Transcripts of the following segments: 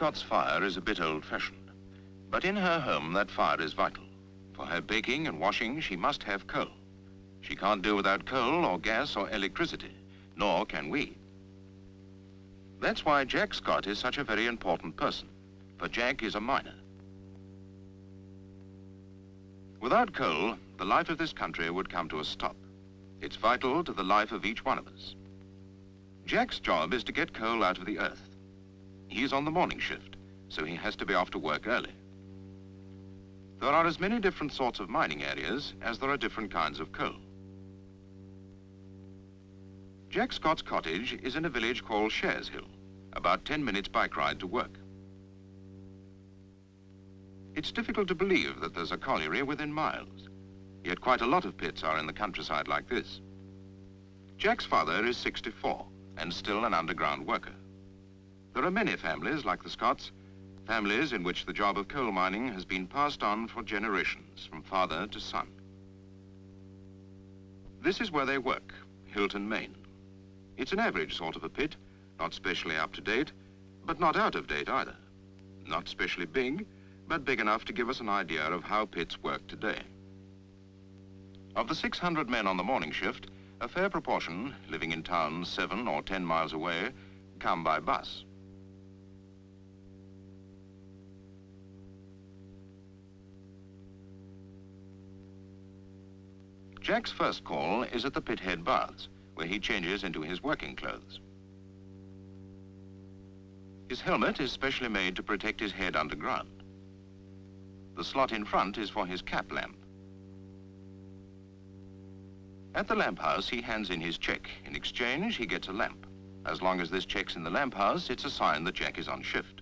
Scott's fire is a bit old-fashioned, but in her home that fire is vital. For her baking and washing, she must have coal. She can't do without coal or gas or electricity, nor can we. That's why Jack Scott is such a very important person, for Jack is a miner. Without coal, the life of this country would come to a stop. It's vital to the life of each one of us. Jack's job is to get coal out of the earth. He's on the morning shift, so he has to be off to work early. There are as many different sorts of mining areas as there are different kinds of coal. Jack Scott's cottage is in a village called Shares Hill, about 10 minutes bike ride to work. It's difficult to believe that there's a colliery within miles, yet quite a lot of pits are in the countryside like this. Jack's father is 64 and still an underground worker. There are many families like the Scotts, families in which the job of coal mining has been passed on for generations, from father to son. This is where they work, Hilton, Maine. It's an average sort of a pit, not specially up to date, but not out of date either. Not specially big, but big enough to give us an idea of how pits work today. Of the 600 men on the morning shift, a fair proportion, living in towns 7 or 10 miles away, come by bus. Jack's first call is at the pithead baths, where he changes into his working clothes. His helmet is specially made to protect his head underground. The slot in front is for his cap lamp. At the lamp house, he hands in his check. In exchange, he gets a lamp. As long as this check's in the lamp house, it's a sign that Jack is on shift.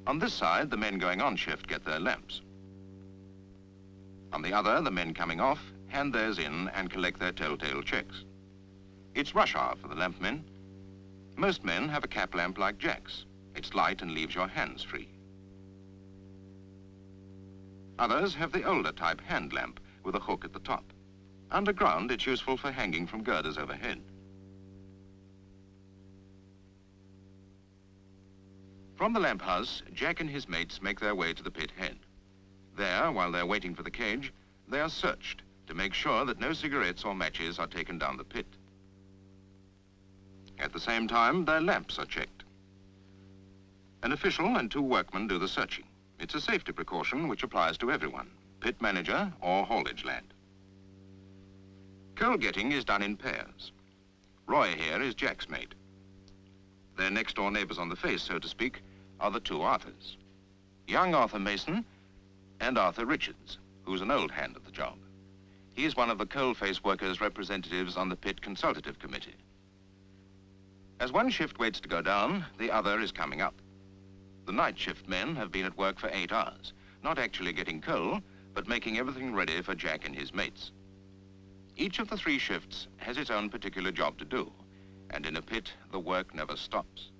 On this side, the men going on shift get their lamps. On the other, the men coming off hand theirs in and collect their telltale checks. It's rush hour for the lamp men. Most men have a cap lamp like Jack's. It's light and leaves your hands free. Others have the older type hand lamp with a hook at the top. Underground, it's useful for hanging from girders overhead. From the lamp house, Jack and his mates make their way to the pit head. There, while they're waiting for the cage, they are searched to make sure that no cigarettes or matches are taken down the pit. At the same time, their lamps are checked. An official and 2 workmen do the searching. It's a safety precaution which applies to everyone, pit manager or haulage lad. Coal getting is done in pairs. Roy here is Jack's mate. Their next-door neighbors on the face, so to speak, are the 2 Arthurs. Young Arthur Mason and Arthur Richards, who's an old hand at the job. He's one of the coalface workers' representatives on the pit consultative committee. As one shift waits to go down, the other is coming up. The night shift men have been at work for 8 hours, not actually getting coal, but making everything ready for Jack and his mates. Each of the 3 shifts has its own particular job to do, and in a pit, the work never stops.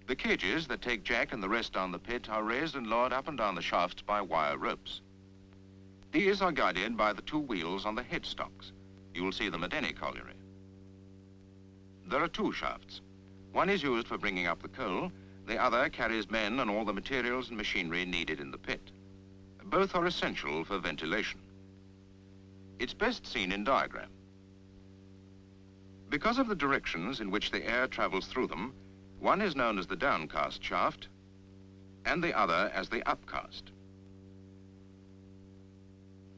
The cages that take Jack and the rest down the pit are raised and lowered up and down the shafts by wire ropes. These are guided by the 2 wheels on the headstocks. You will see them at any colliery. There are 2 shafts. One is used for bringing up the coal, the other carries men and all the materials and machinery needed in the pit. Both are essential for ventilation. It's best seen in diagram. Because of the directions in which the air travels through them, one is known as the downcast shaft, and the other as the upcast.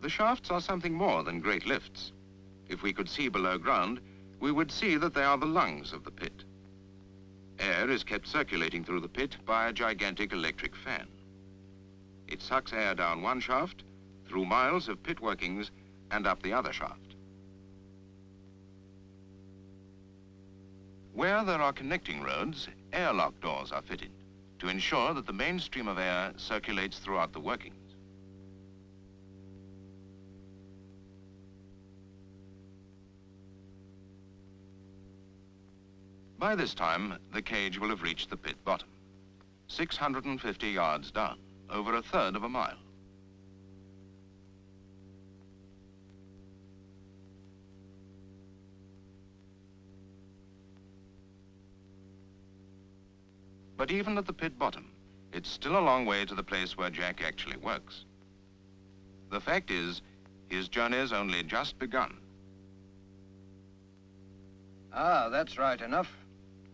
The shafts are something more than great lifts. If we could see below ground, we would see that they are the lungs of the pit. Air is kept circulating through the pit by a gigantic electric fan. It sucks air down one shaft, through miles of pit workings, and up the other shaft. Where there are connecting roads, airlock doors are fitted to ensure that the main stream of air circulates throughout the workings. By this time, the cage will have reached the pit bottom, 650 yards down, over a third of a mile. But even at the pit bottom, it's still a long way to the place where Jack actually works. The fact is, his journey's only just begun. Ah, that's right enough.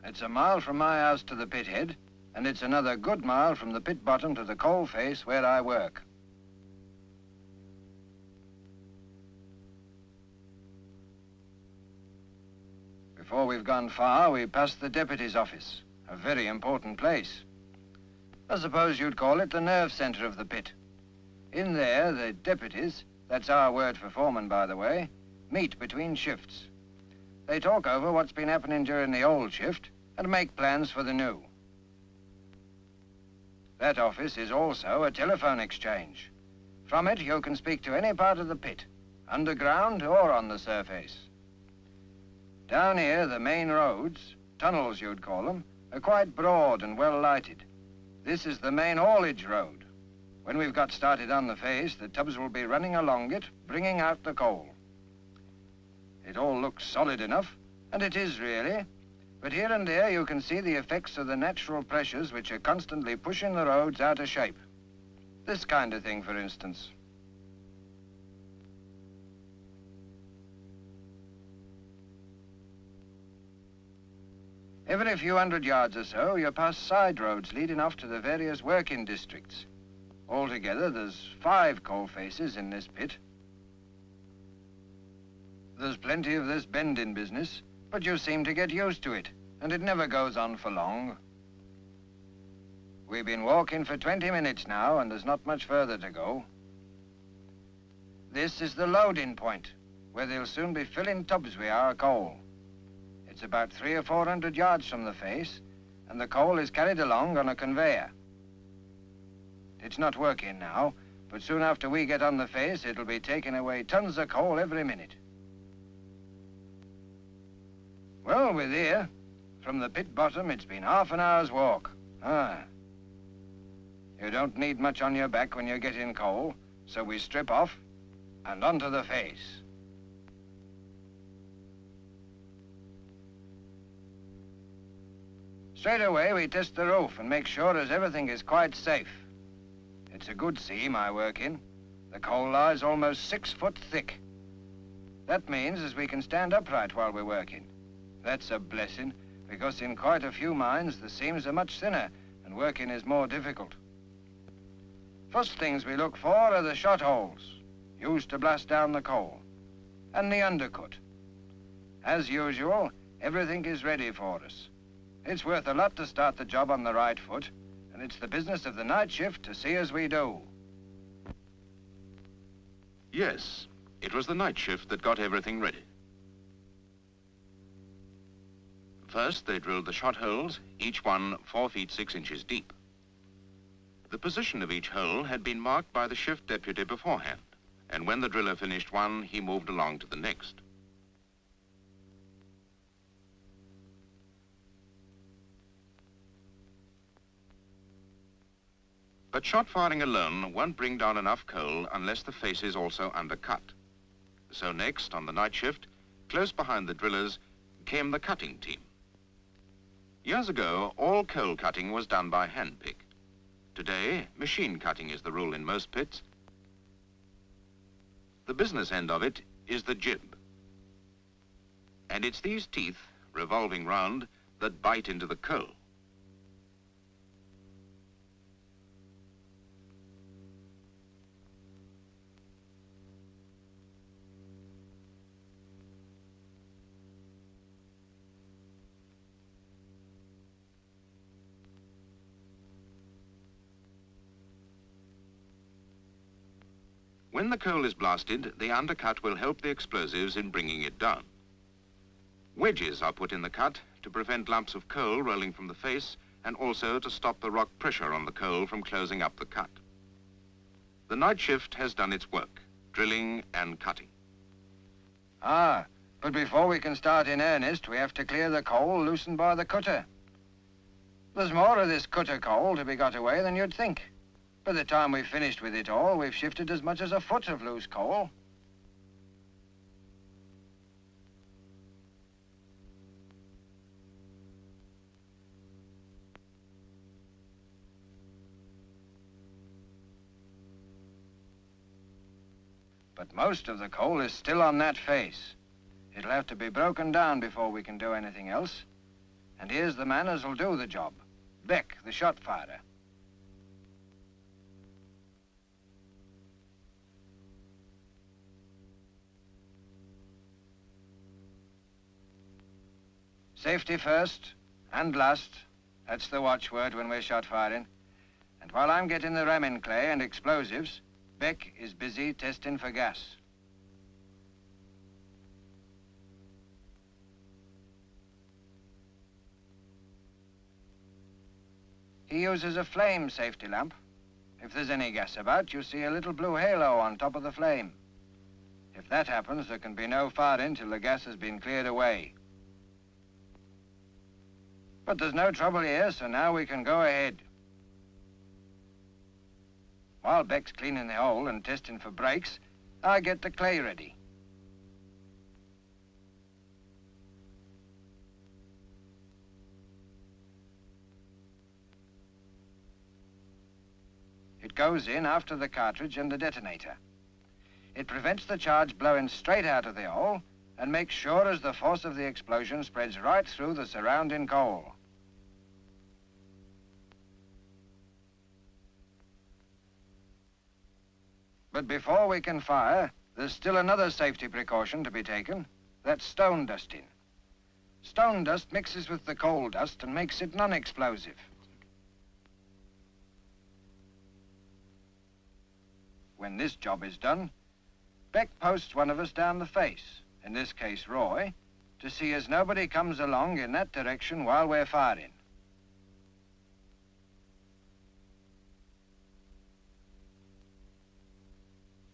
It's a mile from my house to the pit head, and it's another good mile from the pit bottom to the coal face where I work. Before we've gone far, we passed the deputy's office, a very important place. I suppose you'd call it the nerve center of the pit. In there, the deputies, that's our word for foreman, by the way, meet between shifts. They talk over what's been happening during the old shift and make plans for the new. That office is also a telephone exchange. From it, you can speak to any part of the pit, underground or on the surface. Down here, the main roads, tunnels you'd call them, are quite broad and well lighted. This is the main haulage road. When we've got started on the face, the tubs will be running along it, bringing out the coal. It all looks solid enough, and it is really, but here and there you can see the effects of the natural pressures which are constantly pushing the roads out of shape. This kind of thing, for instance. Every few hundred yards or so, you pass side roads leading off to the various working districts. Altogether, there's 5 coal faces in this pit. There's plenty of this bending business, but you seem to get used to it, and it never goes on for long. We've been walking for 20 minutes now, and there's not much further to go. This is the loading point, where they'll soon be filling tubs with our coal. It's about 300 or 400 yards from the face, and the coal is carried along on a conveyor. It's not working now, but soon after we get on the face, it'll be taking away tons of coal every minute. Well, we're there. From the pit bottom, it's been half an hour's walk. You don't need much on your back when you get in coal, so we strip off and onto the face. Straight away, we test the roof and make sure as everything is quite safe. It's a good seam I work in. The coal lies almost 6 foot thick. That means as we can stand upright while we're working. That's a blessing, because in quite a few mines, the seams are much thinner and working is more difficult. First things we look for are the shot holes, used to blast down the coal, and the undercut. As usual, everything is ready for us. It's worth a lot to start the job on the right foot, and it's the business of the night shift to see as we do. Yes, it was the night shift that got everything ready. First, they drilled the shot holes, each one 4 feet 6 inches deep. The position of each hole had been marked by the shift deputy beforehand, and when the driller finished one, he moved along to the next. But shot firing alone won't bring down enough coal unless the face is also undercut. So next, on the night shift, close behind the drillers, came the cutting team. Years ago, all coal cutting was done by hand pick. Today, machine cutting is the rule in most pits. The business end of it is the jib. And it's these teeth, revolving round, that bite into the coal. When the coal is blasted, the undercut will help the explosives in bringing it down. Wedges are put in the cut to prevent lumps of coal rolling from the face and also to stop the rock pressure on the coal from closing up the cut. The night shift has done its work, drilling and cutting. Ah, But before we can start in earnest, we have to clear the coal loosened by the cutter. There's more of this cutter coal to be got away than you'd think. By the time we've finished with it all, we've shifted as much as a foot of loose coal. But most of the coal is still on that face. It'll have to be broken down before we can do anything else. And here's the man as'll do the job. Beck, the shot firer. Safety first and last. That's the watchword when we're shot firing. And while I'm getting the ramming clay and explosives, Beck is busy testing for gas. He uses a flame safety lamp. If there's any gas about, you'll see a little blue halo on top of the flame. If that happens, there can be no firing till the gas has been cleared away. But there's no trouble here, so now we can go ahead. While Beck's cleaning the hole and testing for breaks, I get the clay ready. It goes in after the cartridge and the detonator. It prevents the charge blowing straight out of the hole and makes sure as the force of the explosion spreads right through the surrounding coal. But before we can fire, there's still another safety precaution to be taken. That's stone dusting. Stone dust mixes with the coal dust and makes it non-explosive. When this job is done, Beck posts one of us down the face, in this case Roy, to see as nobody comes along in that direction while we're firing.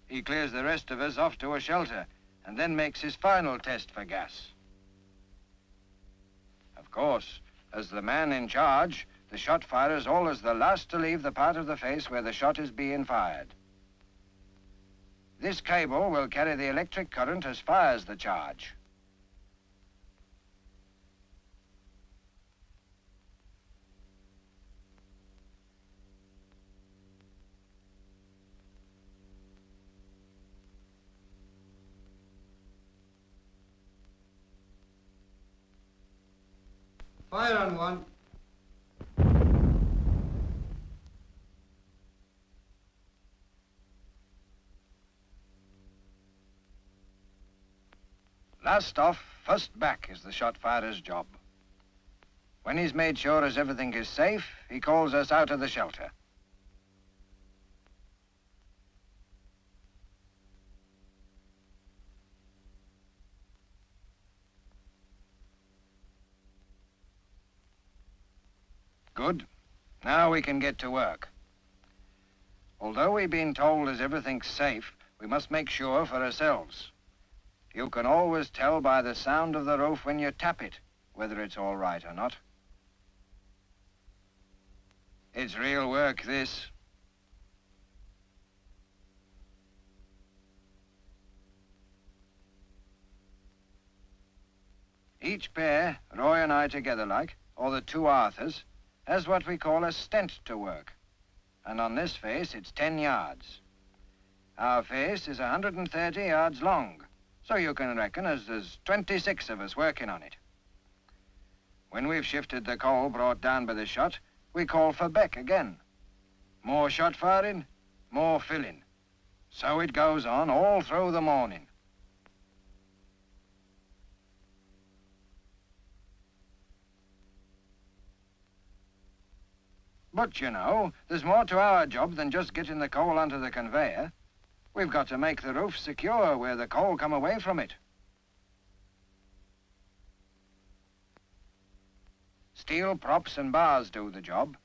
He clears the rest of us off to a shelter and then makes his final test for gas. Of course, as the man in charge, the shot firer's always the last to leave the part of the face where the shot is being fired. This cable will carry the electric current as fires the charge. Fire on one. Last off, first back is the shot firer's job. When he's made sure as everything is safe, he calls us out of the shelter. Good. Now we can get to work. Although we've been told as everything's safe, we must make sure for ourselves. You can always tell by the sound of the roof when you tap it, whether it's all right or not. It's real work, this. Each pair, Roy and I together like, or the two Arthurs, has what we call a stent to work. And on this face, it's 10 yards. Our face is 130 yards long, so you can reckon as there's 26 of us working on it. When we've shifted the coal brought down by the shot, we call for Beck again. More shot firing, more filling. So it goes on all through the morning. But, you know, there's more to our job than just getting the coal onto the conveyor. We've got to make the roof secure where the coal come away from it. Steel props and bars do the job.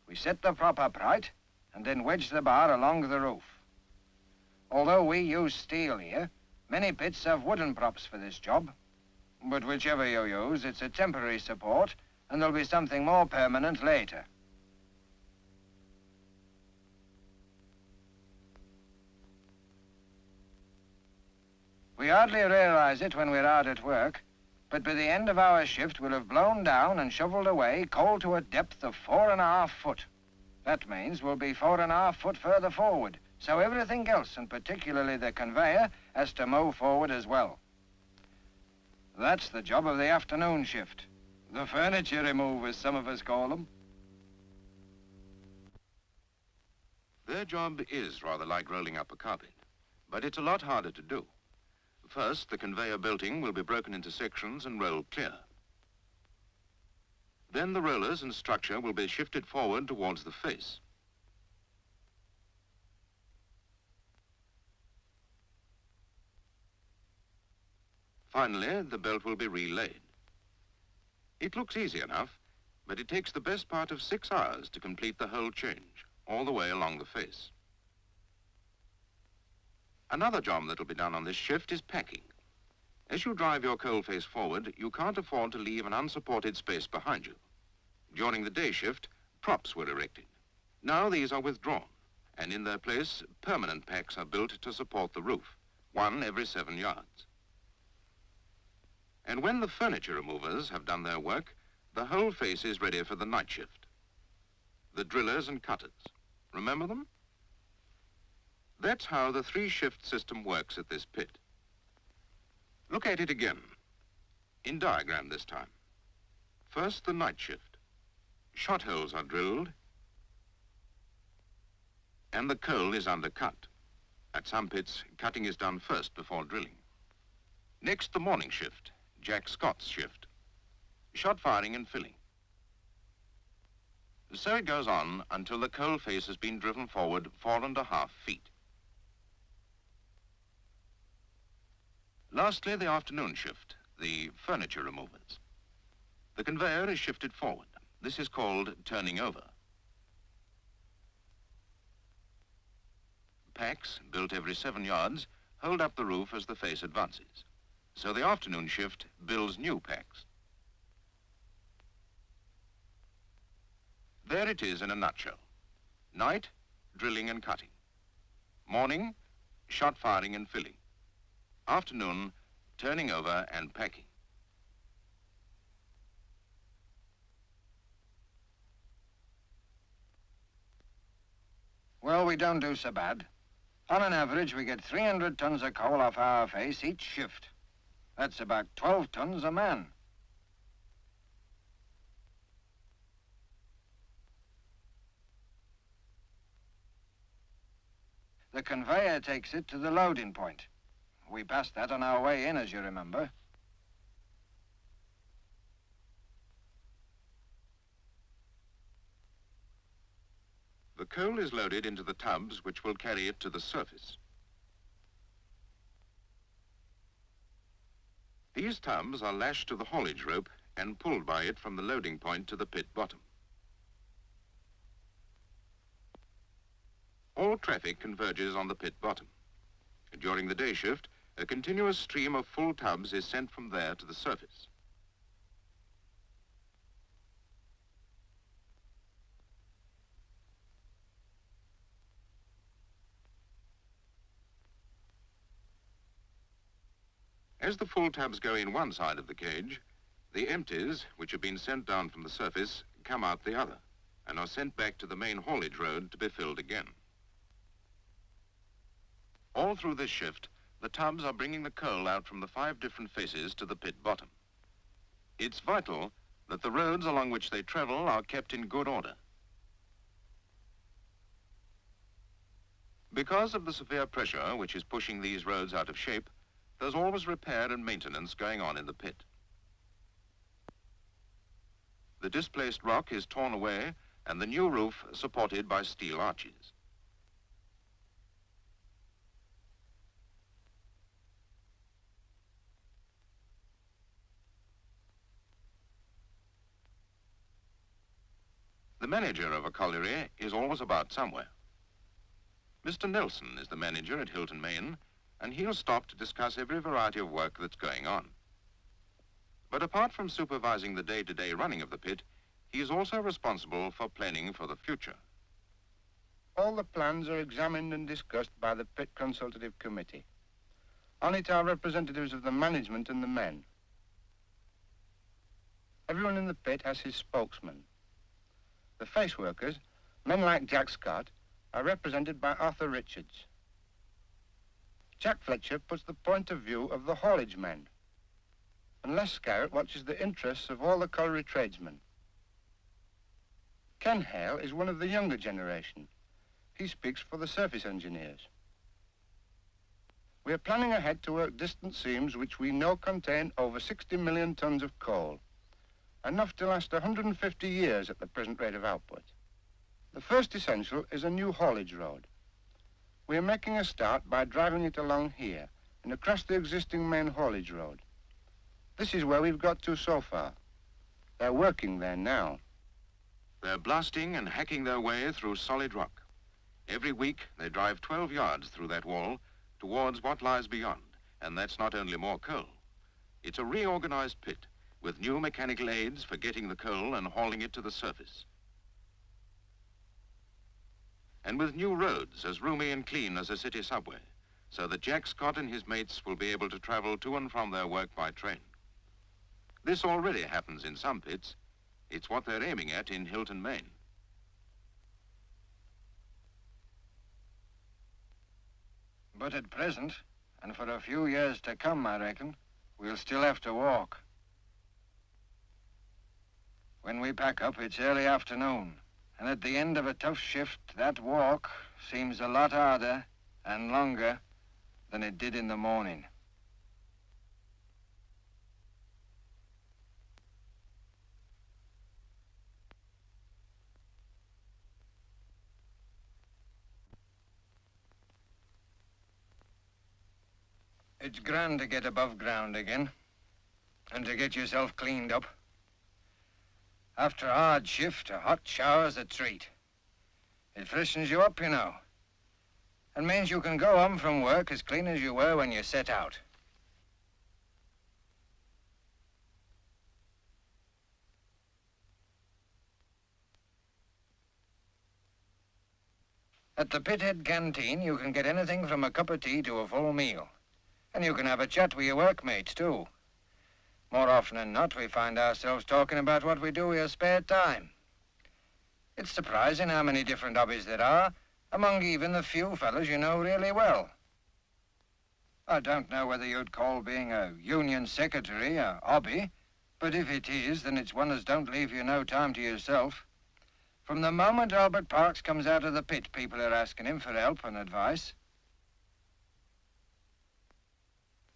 We set the prop upright and then wedge the bar along the roof. Although we use steel here, many pits have wooden props for this job. But whichever you use, it's a temporary support, and there'll be something more permanent later. We hardly realize it when we're out at work, but by the end of our shift, we'll have blown down and shoveled away coal to a depth of 4.5 foot. That means we'll be 4.5 foot further forward, so everything else, and particularly the conveyor, has to move forward as well. That's the job of the afternoon shift. The furniture remove, as some of us call them. Their job is rather like rolling up a carpet, but it's a lot harder to do. First, the conveyor belting will be broken into sections and rolled clear. Then the rollers and structure will be shifted forward towards the face. Finally, the belt will be relaid. It looks easy enough, but it takes the best part of 6 hours to complete the whole change, all the way along the face. Another job that'll be done on this shift is packing. As you drive your coal face forward, you can't afford to leave an unsupported space behind you. During the day shift, props were erected. Now these are withdrawn, and in their place, permanent packs are built to support the roof, 1 every 7 yards. And when the furniture removers have done their work, the whole face is ready for the night shift. The drillers and cutters. Remember them? That's how the 3-shift system works at this pit. Look at it again, in diagram this time. First, the night shift. Shot holes are drilled, and the coal is undercut. At some pits, cutting is done first before drilling. Next, the morning shift, Jack Scott's shift. Shot firing and filling. So it goes on until the coal face has been driven forward 4.5 feet. Lastly, the afternoon shift, the furniture removers. The conveyor is shifted forward. This is called turning over. Packs, built every 7 yards, hold up the roof as the face advances. So the afternoon shift builds new packs. There it is in a nutshell. Night, drilling and cutting. Morning, shot firing and filling. Afternoon, turning over and packing. Well, we don't do so bad. On an average, we get 300 tons of coal off our face each shift. That's about 12 tons a man. The conveyor takes it to the loading point. We passed that on our way in, as you remember. The coal is loaded into the tubs which will carry it to the surface. These tubs are lashed to the haulage rope and pulled by it from the loading point to the pit bottom. All traffic converges on the pit bottom. During the day shift, a continuous stream of full tubs is sent from there to the surface. As the full tubs go in one side of the cage, the empties, which have been sent down from the surface, come out the other and are sent back to the main haulage road to be filled again. All through this shift, the tubs are bringing the coal out from the 5 different faces to the pit bottom. It's vital that the roads along which they travel are kept in good order. Because of the severe pressure which is pushing these roads out of shape, there's always repair and maintenance going on in the pit. The displaced rock is torn away and the new roof supported by steel arches. The manager of a colliery is always about somewhere. Mr. Nelson is the manager at Hilton, Maine, and he'll stop to discuss every variety of work that's going on. But apart from supervising the day-to-day running of the pit, he is also responsible for planning for the future. All the plans are examined and discussed by the Pit Consultative Committee. On it are representatives of the management and the men. Everyone in the pit has his spokesman. The face workers, men like Jack Scott, are represented by Arthur Richards. Jack Fletcher puts the point of view of the haulage men. And Les Scarrett watches the interests of all the colliery tradesmen. Ken Hale is one of the younger generation. He speaks for the surface engineers. We are planning ahead to work distant seams which we know contain over 60 million tons of coal, enough to last 150 years at the present rate of output. The first essential is a new haulage road. We are making a start by driving it along here and across the existing main haulage road. This is where we've got to so far. They're working there now. They're blasting and hacking their way through solid rock. Every week, they drive 12 yards through that wall towards what lies beyond, and that's not only more coal. It's a reorganized pit with new mechanical aids for getting the coal and hauling it to the surface. And with new roads as roomy and clean as a city subway, so that Jack Scott and his mates will be able to travel to and from their work by train. This already happens in some pits. It's what they're aiming at in Hilton, Maine. But at present, and for a few years to come, I reckon, we'll still have to walk. When we pack up, it's early afternoon, and at the end of a tough shift, that walk seems a lot harder and longer than it did in the morning. It's grand to get above ground again, and to get yourself cleaned up. After a hard shift, a hot shower's a treat. It freshens you up, you know, and means you can go home from work as clean as you were when you set out. At the Pithead canteen, you can get anything from a cup of tea to a full meal. And you can have a chat with your workmates, too. More often than not, we find ourselves talking about what we do with our spare time. It's surprising how many different hobbies there are, among even the few fellas you know really well. I don't know whether you'd call being a union secretary a hobby, but if it is, then it's one as don't leave you no time to yourself. From the moment Albert Parks comes out of the pit, people are asking him for help and advice.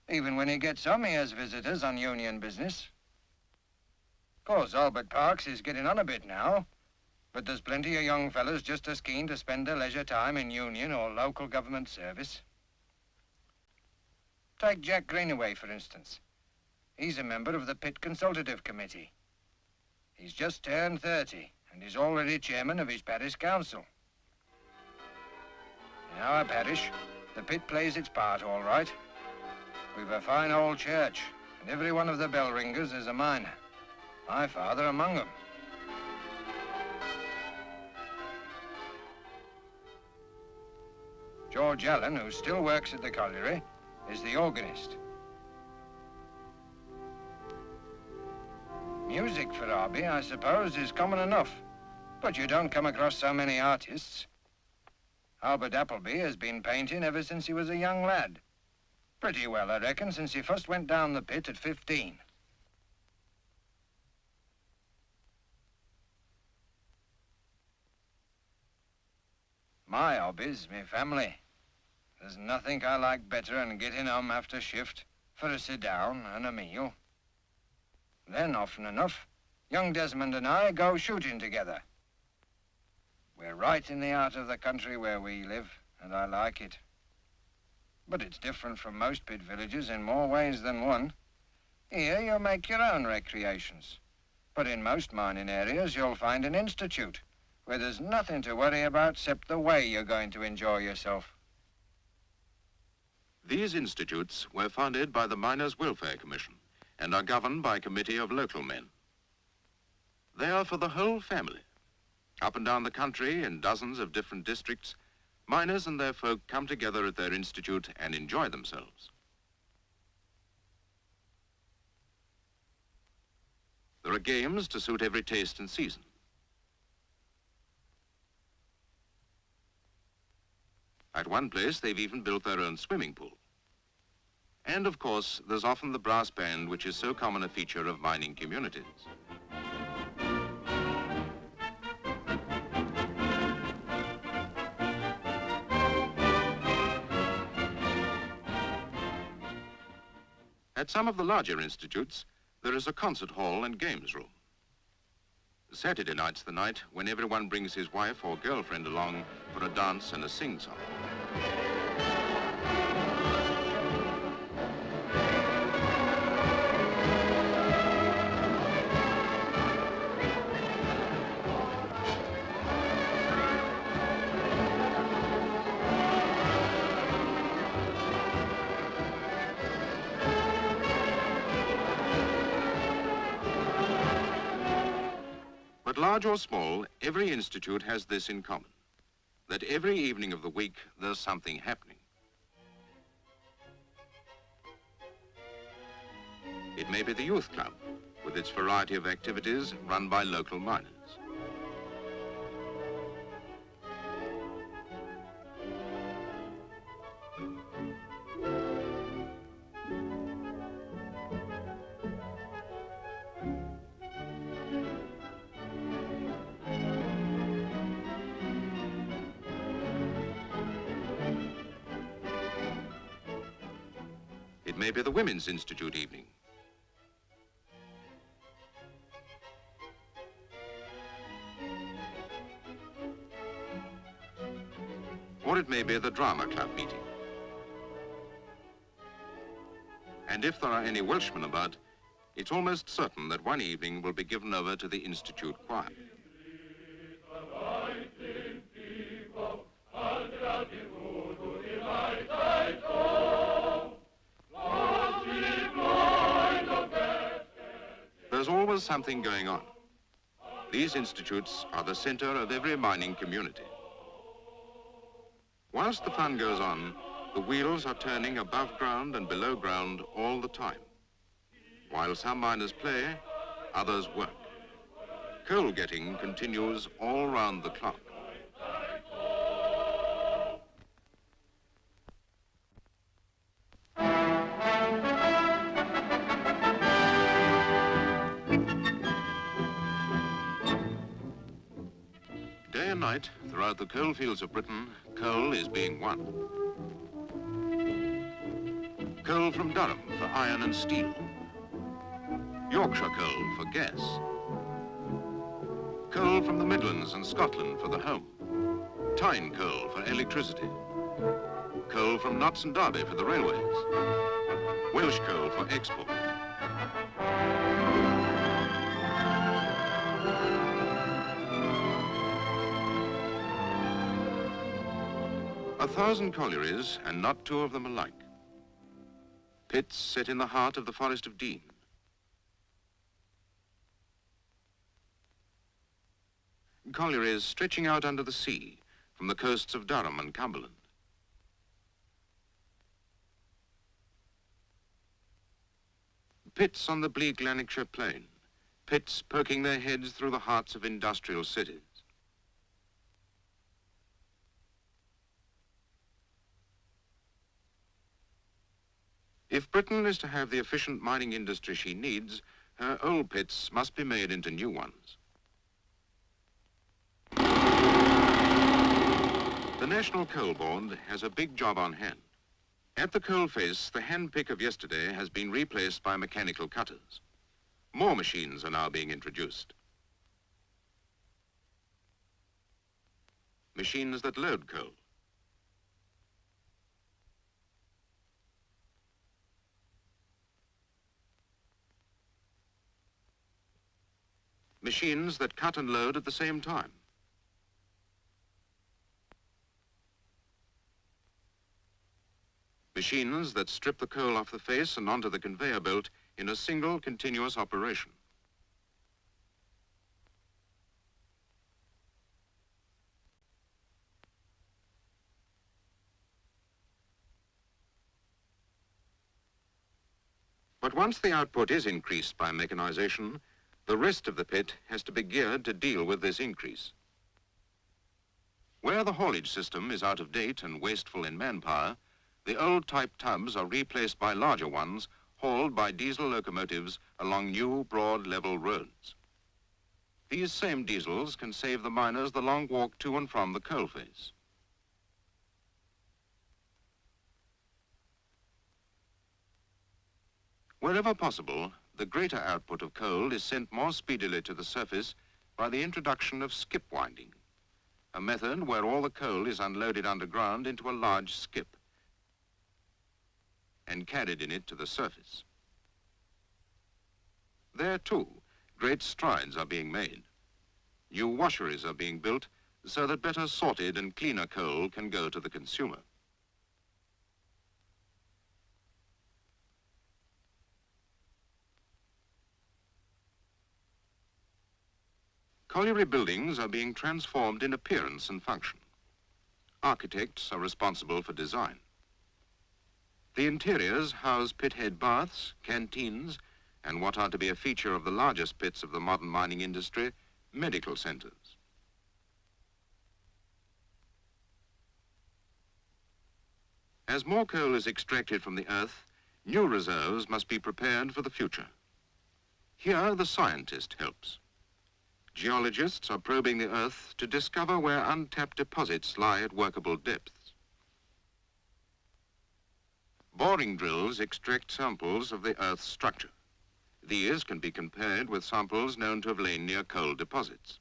Even when he gets home, he has visitors on union business. Of course, Albert Parks is getting on a bit now, but there's plenty of young fellas just as keen to spend their leisure time in union or local government service. Take Jack Greenaway, for instance. He's a member of the Pit Consultative Committee. He's just turned 30, and he's already chairman of his parish council. In our parish, the pit plays its part all right. We've a fine old church, and every one of the bell ringers is a miner. My father among them. George Allen, who still works at the colliery, is the organist. Music for hobby, I suppose, is common enough, but you don't come across so many artists. Albert Appleby has been painting ever since he was a young lad. Pretty well, I reckon, since he first went down the pit at 15. My hobbies, me family. There's nothing I like better than getting home after shift for a sit-down and a meal. Then, often enough, young Desmond and I go shooting together. We're right in the heart of the country where we live, and I like it. But it's different from most pit villages in more ways than one. Here you make your own recreations. But in most mining areas you'll find an institute where there's nothing to worry about except the way you're going to enjoy yourself. These institutes were funded by the Miners' Welfare Commission and are governed by a committee of local men. They are for the whole family. Up and down the country, in dozens of different districts, miners and their folk come together at their institute and enjoy themselves. There are games to suit every taste and season. At one place, they've even built their own swimming pool. And of course, there's often the brass band, which is so common a feature of mining communities. At some of the larger institutes, there is a concert hall and games room. Saturday night's the night when everyone brings his wife or girlfriend along for a dance and a sing-song. But large or small, every institute has this in common, that every evening of the week there's something happening. It may be the youth club, with its variety of activities run by local miners. It may be the Women's Institute evening. Or it may be the drama club meeting. And if there are any Welshmen about, it's almost certain that one evening will be given over to the Institute choir. There's always something going on. These institutes are the center of every mining community. Whilst the fun goes on, the wheels are turning above ground and below ground all the time. While some miners play, others work. Coal getting continues all round the clock. Day and night, throughout the coal fields of Britain, coal is being won. Coal from Durham for iron and steel. Yorkshire coal for gas. Coal from the Midlands and Scotland for the home. Tyne coal for electricity. Coal from Notts and Derby for the railways. Welsh coal for export. A thousand collieries, and not two of them alike. Pits set in the heart of the Forest of Dean. Collieries stretching out under the sea from the coasts of Durham and Cumberland. Pits on the bleak Lanarkshire plain. Pits poking their heads through the hearts of industrial cities. If Britain is to have the efficient mining industry she needs, her old pits must be made into new ones. The National Coal Board has a big job on hand. At the coalface, the hand pick of yesterday has been replaced by mechanical cutters. More machines are now being introduced. Machines that load coal. Machines that cut and load at the same time. machines that strip the coal off the face and onto the conveyor belt in a single continuous operation. But once the output is increased by mechanization, the rest of the pit has to be geared to deal with this increase. Where the haulage system is out of date and wasteful in manpower, the old type tubs are replaced by larger ones hauled by diesel locomotives along new, broad, level roads. These same diesels can save the miners the long walk to and from the coalface. Wherever possible, the greater output of coal is sent more speedily to the surface by the introduction of skip winding, a method where all the coal is unloaded underground into a large skip and carried in it to the surface. There, too, great strides are being made. New washeries are being built so that better sorted and cleaner coal can go to the consumer. Colliery buildings are being transformed in appearance and function. Architects are responsible for design. The interiors house pit-head baths, canteens, and what are to be a feature of the largest pits of the modern mining industry, medical centers. As more coal is extracted from the earth, new reserves must be prepared for the future. Here, the scientist helps. Geologists are probing the earth to discover where untapped deposits lie at workable depths. Boring drills extract samples of the earth's structure. These can be compared with samples known to have lain near coal deposits.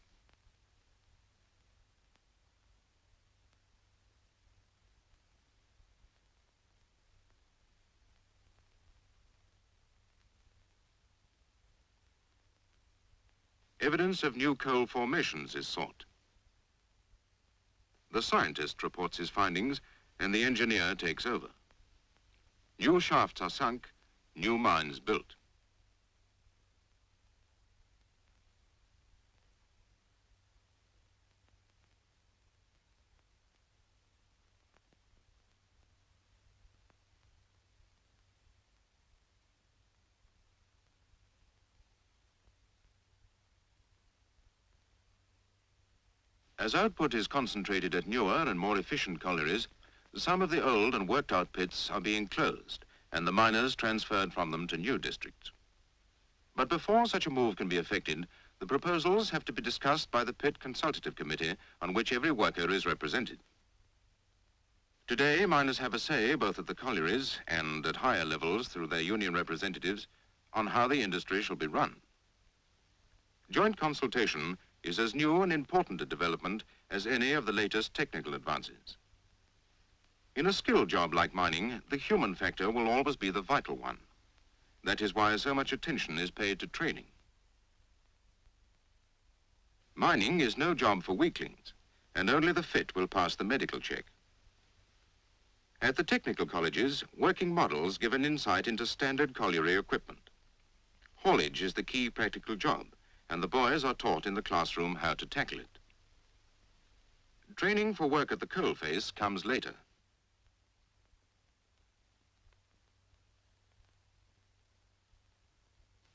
Evidence of new coal formations is sought. The scientist reports his findings and the engineer takes over. New shafts are sunk, new mines built. As output is concentrated at newer and more efficient collieries, some of the old and worked out pits are being closed and the miners transferred from them to new districts. But before such a move can be effected, the proposals have to be discussed by the Pit Consultative Committee on which every worker is represented. Today, miners have a say both at the collieries and at higher levels through their union representatives on how the industry shall be run. Joint consultation is as new and important a development as any of the latest technical advances. In a skilled job like mining, the human factor will always be the vital one. That is why so much attention is paid to training. Mining is no job for weaklings, and only the fit will pass the medical check. At the technical colleges, working models give an insight into standard colliery equipment. Haulage is the key practical job, and the boys are taught in the classroom how to tackle it. Training for work at the coalface comes later.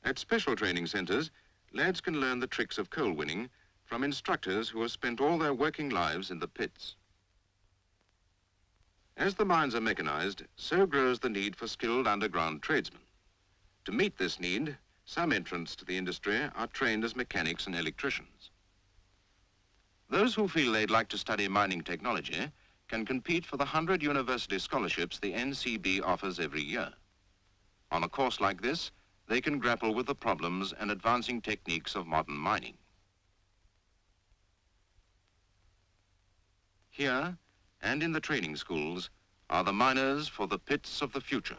At special training centres, lads can learn the tricks of coal winning from instructors who have spent all their working lives in the pits. As the mines are mechanized, so grows the need for skilled underground tradesmen. To meet this need, some entrants to the industry are trained as mechanics and electricians. Those who feel they'd like to study mining technology can compete for the 100 university scholarships the NCB offers every year. On a course like this, they can grapple with the problems and advancing techniques of modern mining. Here, and in the training schools, are the miners for the pits of the future.